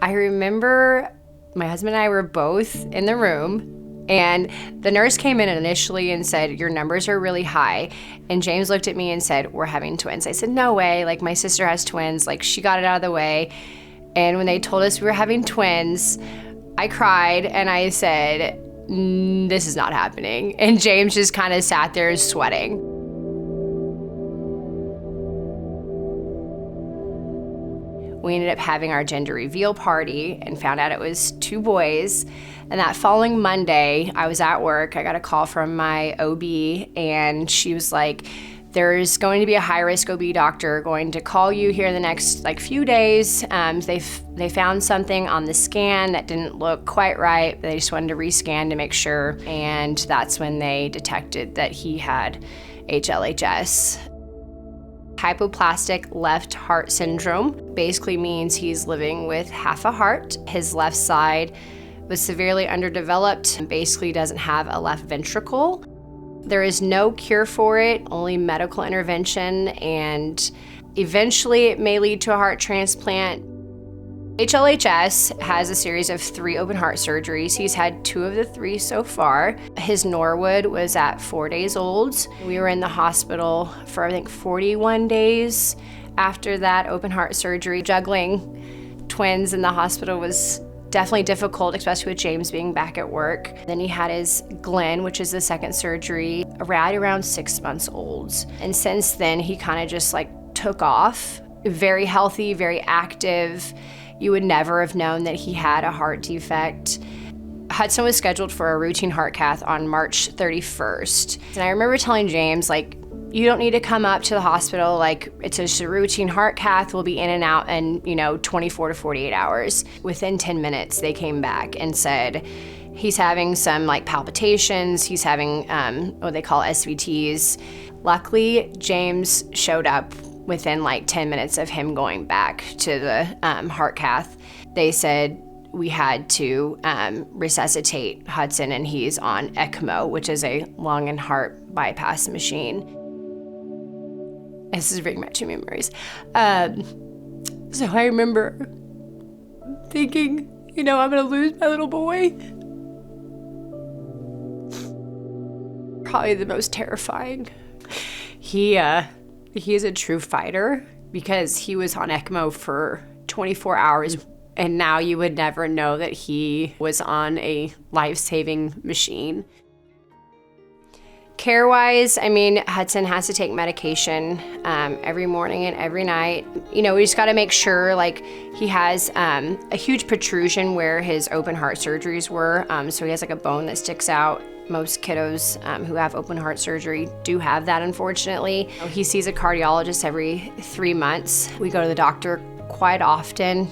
I remember my husband and I were both in the room, and the nurse came in initially and said, your numbers are really high. And James looked at me and said, we're having twins. I said, no way. Like, my sister has twins. Like, she got it out of the way. And when they told us we were having twins, I cried and I said, this is not happening. And James just kind of sat there sweating. We ended up having our gender reveal party and found out it was 2 boys. And that following Monday, I was at work. I got a call from my OB, and she was like, there's going to be a high-risk OB doctor going to call you here in the next few days. They found something on the scan that didn't look quite right. They just wanted to rescan to make sure. And that's when they detected that he had HLHS. Hypoplastic Left Heart Syndrome basically means he's living with half a heart. His left side was severely underdeveloped and basically doesn't have a left ventricle. There is no cure for it, only medical intervention, and eventually it may lead to a heart transplant. HLHS has a series of 3 open heart surgeries. He's had 2 of the 3 so far. His Norwood was at 4 days old. We were in the hospital for, I think, 41 days after that open heart surgery. Juggling twins in the hospital was definitely difficult, especially with James being back at work. Then he had his Glenn, which is the second surgery, right around 6 months old. And since then, he kind of just took off. Very healthy, very active. You would never have known that he had a heart defect. Hudson was scheduled for a routine heart cath on March 31st. And I remember telling James, you don't need to come up to the hospital. It's just a routine heart cath. We'll be in and out in, 24 to 48 hours. Within 10 minutes, they came back and said, he's having some palpitations. He's having what they call SVTs. Luckily, James showed up within 10 minutes of him going back to the heart cath. They said we had to resuscitate Hudson, and he's on ECMO, which is a lung and heart bypass machine. This is bringing back 2 memories. So I remember thinking, I'm gonna lose my little boy. Probably the most terrifying. He is a true fighter because he was on ECMO for 24 hours, and now you would never know that he was on a life-saving machine. Care-wise, Hudson has to take medication every morning and every night. We just got to make sure he has a huge protrusion where his open heart surgeries were. So he has a bone that sticks out. Most kiddos who have open heart surgery do have that, unfortunately. He sees a cardiologist every 3 months. We go to the doctor quite often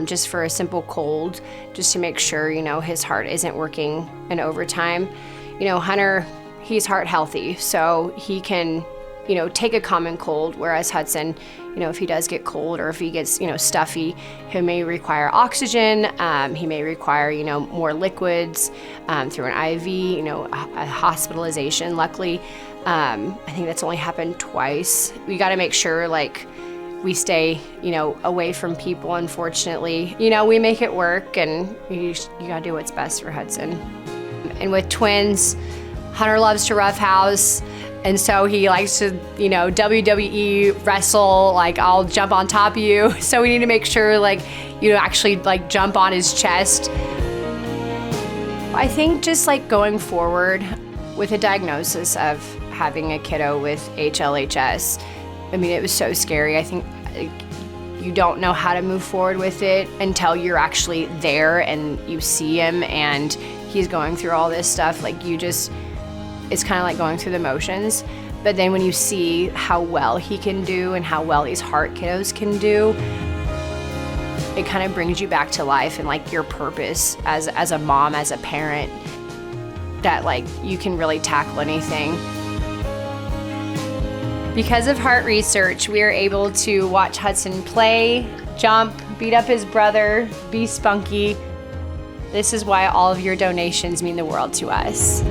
just for a simple cold, just to make sure, his heart isn't working in overtime. Hunter, he's heart healthy, so he can, take a common cold, whereas Hudson, if he does get cold or if he gets, stuffy, he may require oxygen, he may require, more liquids through an IV, a hospitalization. Luckily, I think that's only happened twice. We got to make sure, we stay, away from people, unfortunately. We make it work, and you got to do what's best for Hudson. And with twins, Hunter loves to roughhouse, and so he likes to, WWE wrestle, I'll jump on top of you. So we need to make sure, actually, jump on his chest. I think just, going forward with a diagnosis of having a kiddo with HLHS, it was so scary. I think you don't know how to move forward with it until you're actually there and you see him and he's going through all this stuff. It's kind of like going through the motions. But then when you see how well he can do and how well these heart kiddos can do, it kind of brings you back to life and your purpose as a mom, as a parent, that you can really tackle anything. Because of heart research, we are able to watch Hudson play, jump, beat up his brother, be spunky. This is why all of your donations mean the world to us.